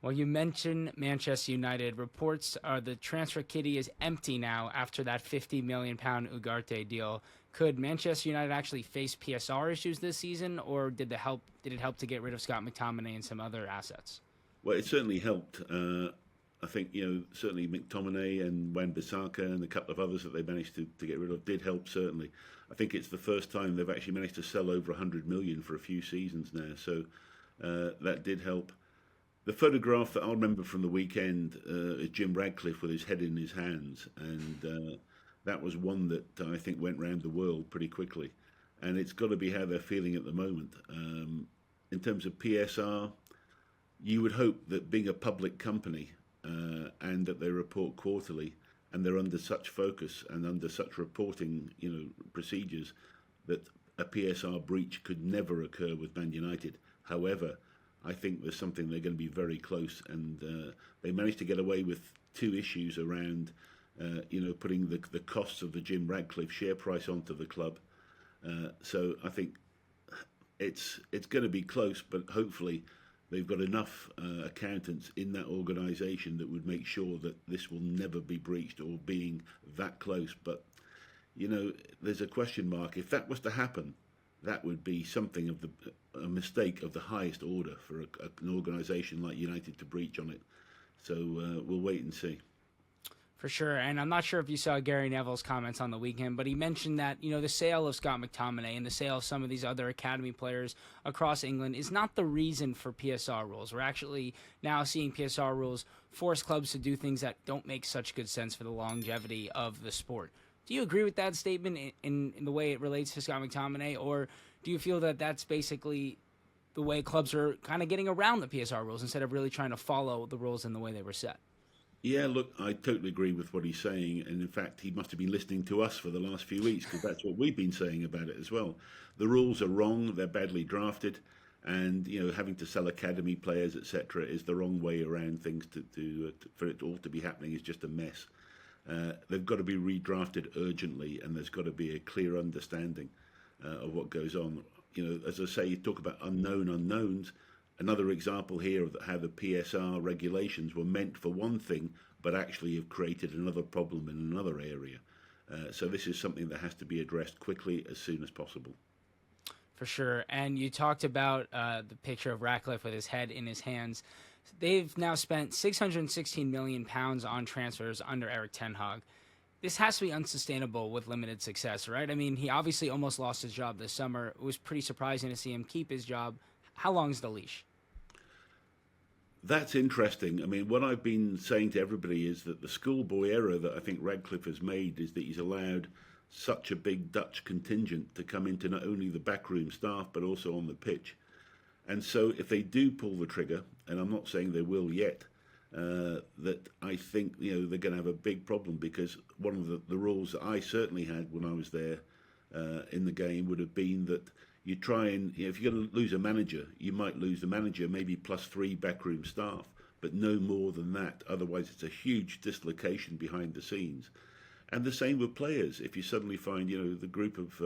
Well, you mentioned Manchester United. Reports are the transfer kitty is empty now after that £50 million Ugarte deal. Could Manchester United actually face PSR issues this season, or did it help to get rid of Scott McTominay and some other assets? Well, it certainly helped. I think, certainly McTominay and Wan-Bissaka and a couple of others that they managed to get rid of did help, certainly. I think it's the first time they've actually managed to sell over 100 million for a few seasons now, so that did help. The photograph that I'll remember from the weekend is Jim Ratcliffe with his head in his hands, and that was one that I think went round the world pretty quickly. And it's got to be how they're feeling at the moment. In terms of PSR, you would hope that being a public company and that they report quarterly and they're under such focus and under such reporting, procedures, that a PSR breach could never occur with Man United. However, I think there's something they're going to be very close, and they managed to get away with two issues around, putting the costs of the Jim Ratcliffe share price onto the club. So I think it's going to be close, but hopefully they've got enough accountants in that organisation that would make sure that this will never be breached or being that close. But, there's a question mark. If that was to happen, that would be something of a mistake of the highest order for an organisation like United to breach on it. So we'll wait and see. For sure, and I'm not sure if you saw Gary Neville's comments on the weekend, but he mentioned that the sale of Scott McTominay and the sale of some of these other academy players across England is not the reason for PSR rules. We're actually now seeing PSR rules force clubs to do things that don't make such good sense for the longevity of the sport. Do you agree with that statement in the way it relates to Scott McTominay, or do you feel that that's basically the way clubs are kind of getting around the PSR rules instead of really trying to follow the rules in the way they were set? Yeah, look, I totally agree with what he's saying. And in fact, he must have been listening to us for the last few weeks, because that's what we've been saying about it as well. The rules are wrong. They're badly drafted. And, having to sell academy players, etc., is the wrong way around things. For it all to be happening is just a mess. They've got to be redrafted urgently, and there's got to be a clear understanding of what goes on. As I say, you talk about unknown unknowns. Another example here of how the PSR regulations were meant for one thing, but actually have created another problem in another area. So this is something that has to be addressed quickly, as soon as possible. For sure. And you talked about the picture of Ratcliffe with his head in his hands. They've now spent £616 million on transfers under Eric Ten Hag. This has to be unsustainable with limited success, right? I mean, he obviously almost lost his job this summer. It was pretty surprising to see him keep his job. How long is the leash? That's interesting. I mean, what I've been saying to everybody is that the schoolboy error that I think Radcliffe has made is that he's allowed such a big Dutch contingent to come into not only the backroom staff but also on the pitch. And so if they do pull the trigger, and I'm not saying they will yet, that I think they're going to have a big problem, because one of the rules that I certainly had when I was there in the game would have been that you try and, if you're going to lose a manager, you might lose the manager, maybe plus 3 backroom staff, but no more than that. Otherwise, it's a huge dislocation behind the scenes. And the same with players. If you suddenly find, the group of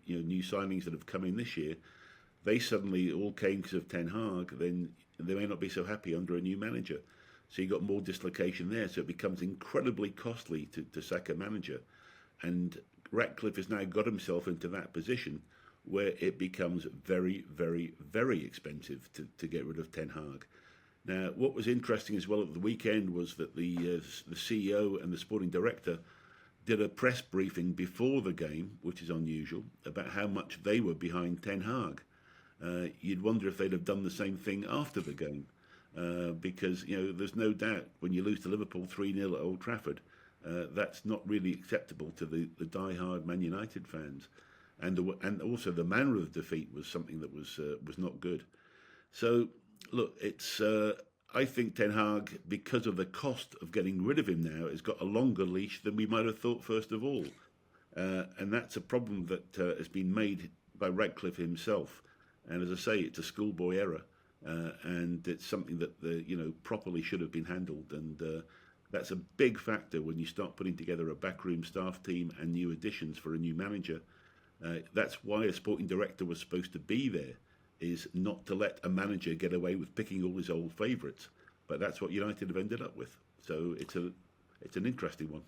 new signings that have come in this year, they suddenly all came because of Ten Hag, then they may not be so happy under a new manager. So you've got more dislocation there. So it becomes incredibly costly to sack a manager. And Ratcliffe has now got himself into that position where it becomes very, very, very expensive to get rid of Ten Hag. Now, what was interesting as well at the weekend was that the CEO and the sporting director did a press briefing before the game, which is unusual, about how much they were behind Ten Hag. You'd wonder if they'd have done the same thing after the game, because there's no doubt when you lose to Liverpool 3-0 at Old Trafford, that's not really acceptable to the die-hard Man United fans. And also the manner of the defeat was something that was not good. So look, it's I think Ten Hag, because of the cost of getting rid of him now, has got a longer leash than we might have thought first of all, and that's a problem that has been made by Radcliffe himself. And as I say, it's a schoolboy error, and it's something that properly should have been handled. And that's a big factor when you start putting together a backroom staff team and new additions for a new manager. That's why a sporting director was supposed to be there, is not to let a manager get away with picking all his old favourites. But that's what United have ended up with. So it's an interesting one.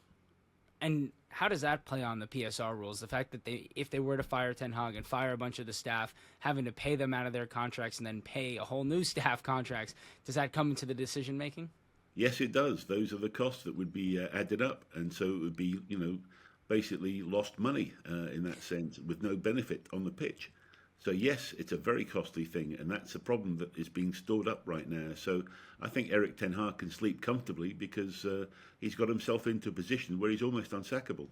And how does that play on the PSR rules? The fact that if they were to fire Ten Hag and fire a bunch of the staff, having to pay them out of their contracts and then pay a whole new staff contracts, does that come into the decision making? Yes, it does. Those are the costs that would be added up, and so it would be, basically lost money in that sense, with no benefit on the pitch. So yes, it's a very costly thing, and that's a problem that is being stored up right now. So I think Erik ten Hag can sleep comfortably because he's got himself into a position where he's almost unsackable.